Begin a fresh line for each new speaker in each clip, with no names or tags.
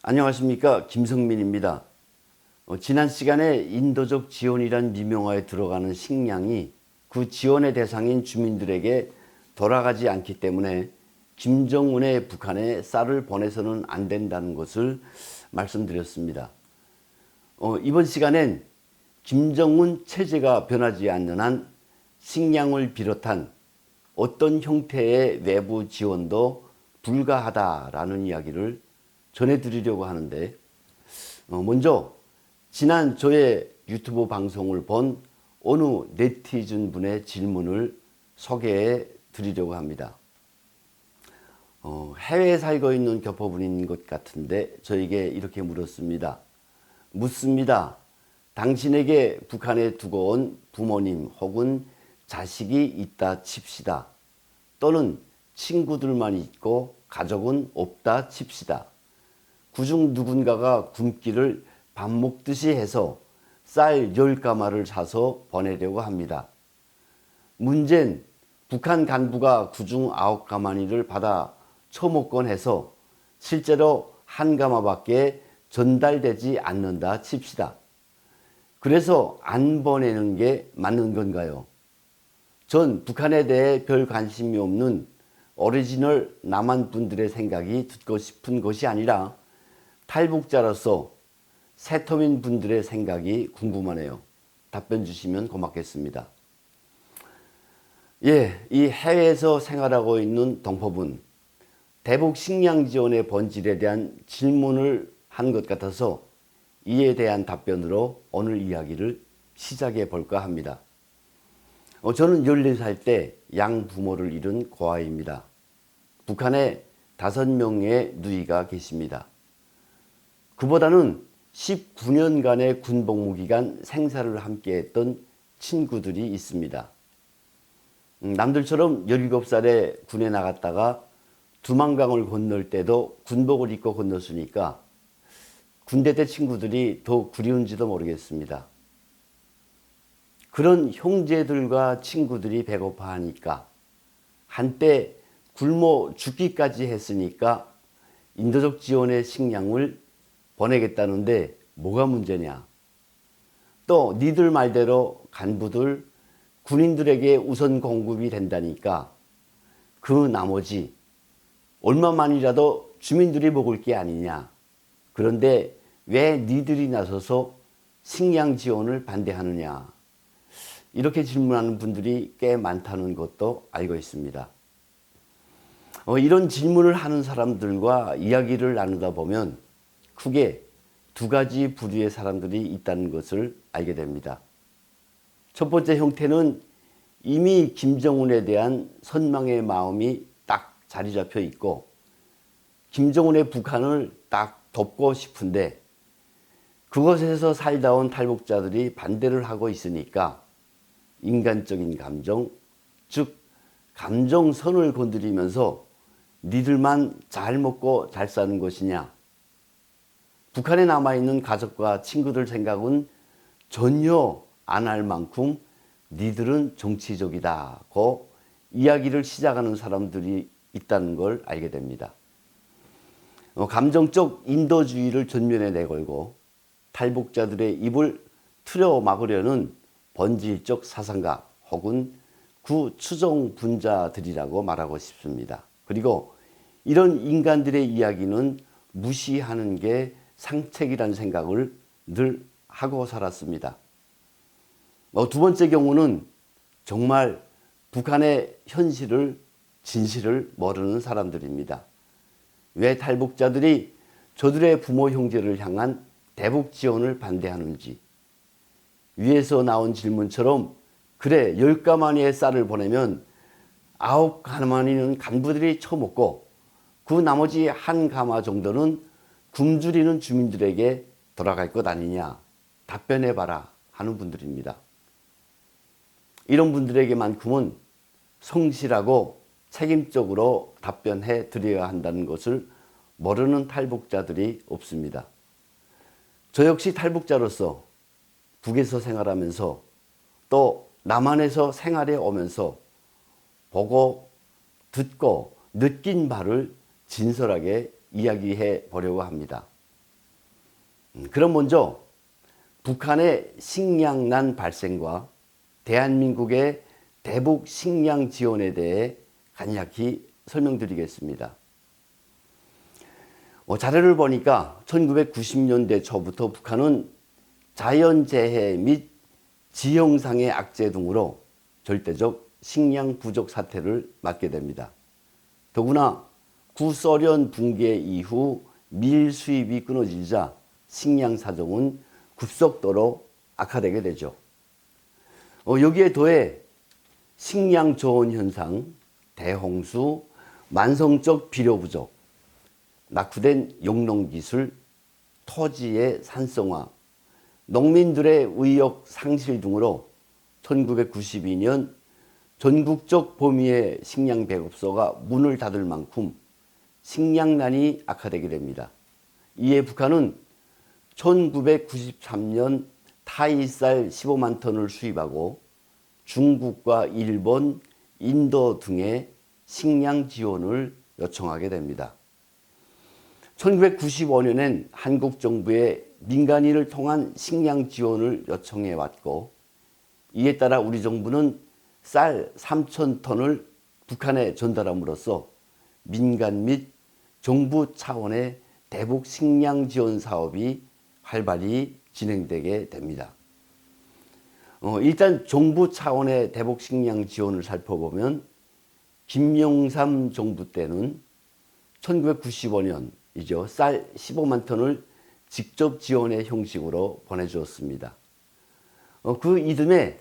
안녕하십니까, 김성민입니다. 지난 시간에 인도적 지원이란 미명하에 들어가는 식량이 그 지원의 대상인 주민들에게 돌아가지 않기 때문에 김정은의 북한에 쌀을 보내서는 안 된다는 것을 말씀드렸습니다. 이번 시간엔 김정은 체제가 변하지 않는 한 식량을 비롯한 어떤 형태의 외부 지원도 불가하다라는 이야기를 전해드리려고 하는데, 먼저 지난 저의 유튜브 방송을 본 어느 네티즌 분의 질문을 소개해 드리려고 합니다. 해외에 살고 있는 교포분인 것 같은데 저에게 이렇게 물었습니다. 묻습니다. 당신에게 북한에 두고 온 부모님 혹은 자식이 있다 칩시다. 또는 친구들만 있고 가족은 없다 칩시다. 그중 누군가가 굶기를 밥 먹듯이 해서 쌀 10가마를 사서 보내려고 합니다. 문제는 북한 간부가 그중 9가마니를 받아 처먹곤 해서 실제로 1가마밖에 전달되지 않는다 칩시다. 그래서 안 보내는 게 맞는 건가요? 전 북한에 대해 별 관심이 없는 오리지널 남한 분들의 생각이 듣고 싶은 것이 아니라 탈북자로서 세터민 분들의 생각이 궁금하네요. 답변 주시면 고맙겠습니다. 이 해외에서 생활하고 있는 동포분, 대북 식량 지원의 본질에 대한 질문을 한 것 같아서 이에 대한 답변으로 오늘 이야기를 시작해 볼까 합니다. 저는 14살 때 양부모를 잃은 고아입니다. 북한에 5명의 누이가 계십니다. 그보다는 19년간의 군복무 기간 생사를 함께했던 친구들이 있습니다. 남들처럼 17살에 군에 나갔다가 두만강을 건널 때도 군복을 입고 건넜으니까 군대 때 친구들이 더 그리운지도 모르겠습니다. 그런 형제들과 친구들이 배고파하니까 한때 굶어 죽기까지 했으니까 인도적 지원의 식량을 보내겠다는데 뭐가 문제냐. 또 니들 말대로 간부들, 군인들에게 우선 공급이 된다니까 그 나머지 얼마만이라도 주민들이 먹을 게 아니냐. 그런데 왜 니들이 나서서 식량 지원을 반대하느냐. 이렇게 질문하는 분들이 꽤 많다는 것도 알고 있습니다. 이런 질문을 하는 사람들과 이야기를 나누다 보면 크게 2가지 부류의 사람들이 있다는 것을 알게 됩니다. 첫 번째 형태는 이미 김정은에 대한 선망의 마음이 딱 자리 잡혀 있고 김정은의 북한을 딱 돕고 싶은데 그곳에서 살다 온 탈북자들이 반대를 하고 있으니까 인간적인 감정, 즉 감정선을 건드리면서 니들만 잘 먹고 잘 사는 것이냐. 북한에 남아있는 가족과 친구들 생각은 전혀 안 할 만큼 니들은 정치적이다고 이야기를 시작하는 사람들이 있다는 걸 알게 됩니다. 감정적 인도주의를 전면에 내걸고 탈북자들의 입을 틀어 막으려는 본질적 사상가 혹은 구추종 분자들이라고 말하고 싶습니다. 그리고 이런 인간들의 이야기는 무시하는 게 상책이라는 생각을 늘 하고 살았습니다. 2번째 경우는 정말 북한의 현실을, 진실을 모르는 사람들입니다. 왜 탈북자들이 저들의 부모 형제를 향한 대북 지원을 반대하는지, 위에서 나온 질문처럼 그래 10가마니의 쌀을 보내면 9가마니는 간부들이 처먹고 그 나머지 1가마 정도는 굶주리는 주민들에게 돌아갈 것 아니냐 답변해봐라 하는 분들입니다. 이런 분들에게만큼은 성실하고 책임적으로 답변해 드려야 한다는 것을 모르는 탈북자들이 없습니다. 저 역시 탈북자로서 북에서 생활하면서 또 남한에서 생활해 오면서 보고 듣고 느낀 바를 진솔하게 이야기해 보려고 합니다. 그럼 먼저 북한의 식량난 발생과 대한민국의 대북 식량 지원에 대해 간략히 설명드리겠습니다. 자료를 보니까 1990년대 초부터 북한은 자연재해 및 지형상의 악재 등으로 절대적 식량 부족 사태를 맞게 됩니다. 더구나 구소련 붕괴 이후 밀 수입이 끊어지자 식량 사정은 급속도로 악화되게 되죠. 여기에 더해 식량 저온 현상, 대홍수, 만성적 비료 부족, 낙후된 용농기술, 토지의 산성화, 농민들의 의욕 상실 등으로 1992년 전국적 범위의 식량 배급소가 문을 닫을 만큼 식량난이 악화되게 됩니다. 이에 북한은 1993년 타이쌀 15만 톤을 수입하고 중국과 일본, 인도 등의 식량 지원을 요청하게 됩니다. 1995년엔 한국 정부에 민간인을 통한 식량 지원을 요청해 왔고, 이에 따라 우리 정부는 쌀 3,000톤을 북한에 전달함으로써 민간 및 정부 차원의 대북 식량 지원 사업이 활발히 진행되게 됩니다. 일단 정부 차원의 대북 식량 지원을 살펴보면 김영삼 정부 때는 1995년이죠. 쌀 15만 톤을 직접 지원의 형식으로 보내주었습니다. 그 이듬해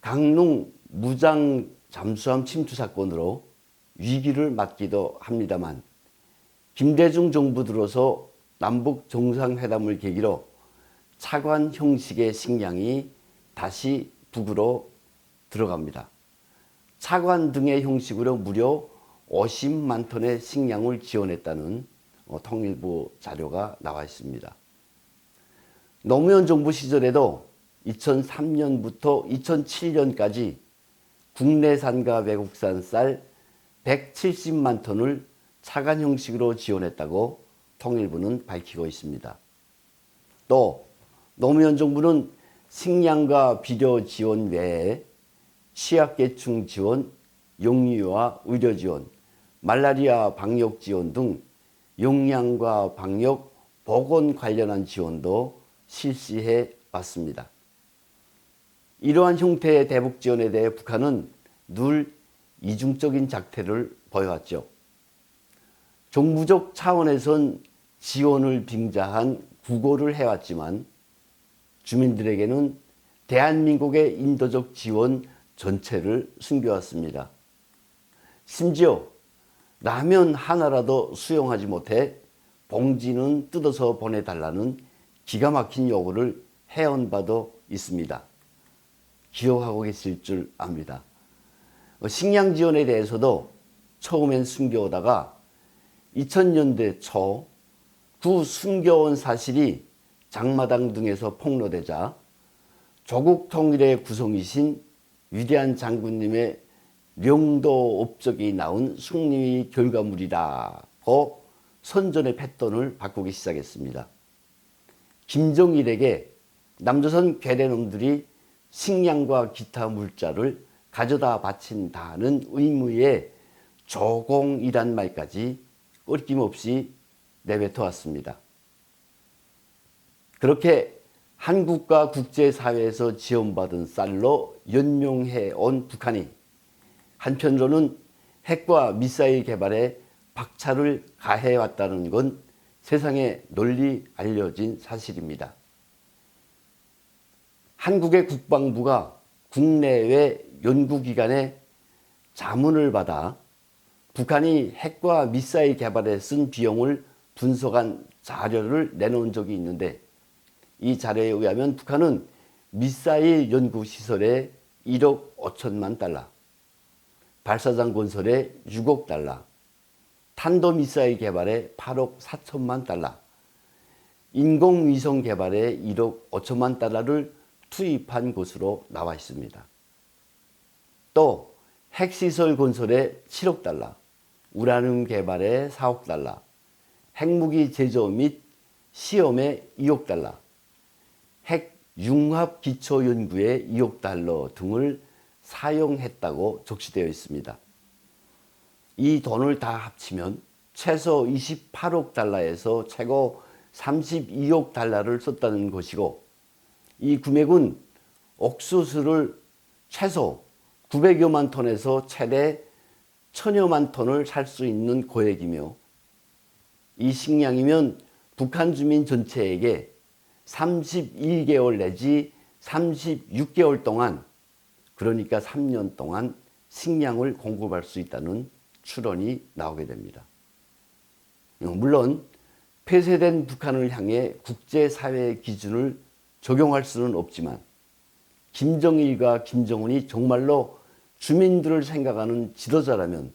강릉 무장 잠수함 침투 사건으로 위기를 맞기도 합니다만, 김대중 정부 들어서 남북 정상회담을 계기로 차관 형식의 식량이 다시 북으로 들어갑니다. 차관 등의 형식으로 무려 50만 톤의 식량을 지원했다는 통일부 자료가 나와 있습니다. 노무현 정부 시절에도 2003년부터 2007년까지 국내산과 외국산 쌀 170만 톤을 차관 형식으로 지원했다고 통일부는 밝히고 있습니다. 또 노무현 정부는 식량과 비료 지원 외에 취약계층 지원, 영유아 의료 지원, 말라리아 방역 지원 등 영양과 방역, 보건 관련한 지원도 실시해 왔습니다. 이러한 형태의 대북 지원에 대해 북한은 늘 이중적인 작태를 보여왔죠. 정부적 차원에선 지원을 빙자한 구걸을 해왔지만 주민들에게는 대한민국의 인도적 지원 전체를 숨겨왔습니다. 심지어 라면 하나라도 수용하지 못해 봉지는 뜯어서 보내달라는 기가 막힌 요구를 해온 바도 있습니다. 기억하고 계실 줄 압니다. 식량 지원에 대해서도 처음엔 숨겨오다가 2000년대 초 그 숨겨온 사실이 장마당 등에서 폭로되자 조국 통일의 구성이신 위대한 장군님의 명도 업적이 나온 승리의 결과물이라고 선전의 패턴을 바꾸기 시작했습니다. 김정일에게 남조선 괴뢰놈들이 식량과 기타 물자를 가져다 바친다는 의무의 조공이란 말까지 꺾임없이 내뱉어 왔습니다. 그렇게 한국과 국제사회에서 지원받은 쌀로 연명해 온 북한이 한편으로는 핵과 미사일 개발에 박차를 가해왔다는 건 세상에 널리 알려진 사실입니다. 한국의 국방부가 국내외 연구기관의 자문을 받아 북한이 핵과 미사일 개발에 쓴 비용을 분석한 자료를 내놓은 적이 있는데, 이 자료에 의하면 북한은 미사일 연구시설에 1억 5천만 달러, 발사장 건설에 6억 달러, 탄도미사일 개발에 8억 4천만 달러, 인공위성 개발에 1억 5천만 달러를 투입한 것으로 나와 있습니다. 또 핵시설 건설에 7억 달러, 우라늄 개발에 4억 달러, 핵무기 제조 및 시험에 2억 달러, 핵 융합 기초 연구에 2억 달러 등을 사용했다고 적시되어 있습니다. 이 돈을 다 합치면 최소 28억 달러에서 최고 32억 달러를 썼다는 것이고, 이 금액은 옥수수를 최소 900여만 톤에서 최대 1000여만 톤을 살 수 있는 고액이며, 이 식량이면 북한 주민 전체에게 32개월 내지 36개월 동안, 그러니까 3년 동안 식량을 공급할 수 있다는 추론이 나오게 됩니다. 물론 폐쇄된 북한을 향해 국제사회의 기준을 적용할 수는 없지만, 김정일과 김정은이 정말로 주민들을 생각하는 지도자라면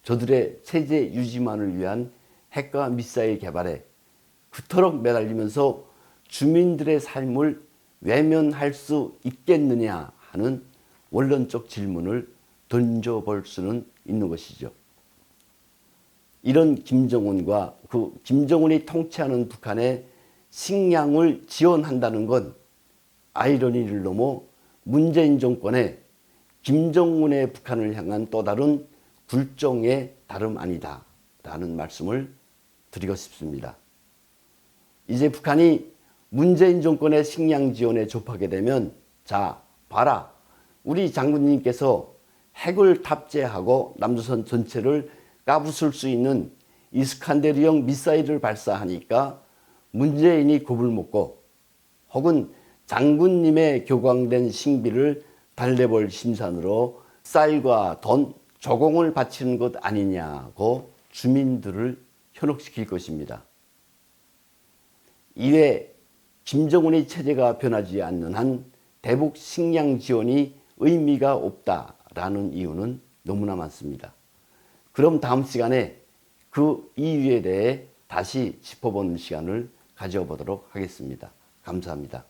저들의 체제 유지만을 위한 핵과 미사일 개발에 그토록 매달리면서 주민들의 삶을 외면할 수 있겠느냐 하는 원론적 질문을 던져볼 수는 있는 것이죠. 이런 김정은과 그 김정은이 통치하는 북한의 식량을 지원한다는 건 아이러니를 넘어 문재인 정권의 김정은의 북한을 향한 또 다른 굴종의 다름 아니다 라는 말씀을 드리고 싶습니다. 이제 북한이 문재인 정권의 식량 지원에 접하게 되면, 자 봐라, 우리 장군님께서 핵을 탑재하고 남조선 전체를 까부술 수 있는 이스칸데르형 미사일을 발사하니까 문재인이 겁을 먹고, 혹은 장군님의 교광된 신비를 달래볼 심산으로 쌀과 돈, 조공을 바치는 것 아니냐고 주민들을 현혹시킬 것입니다. 이외 김정은의 체제가 변하지 않는 한 대북 식량 지원이 의미가 없다라는 이유는 너무나 많습니다. 그럼 다음 시간에 그 이유에 대해 다시 짚어보는 시간을 가져보도록 하겠습니다. 감사합니다.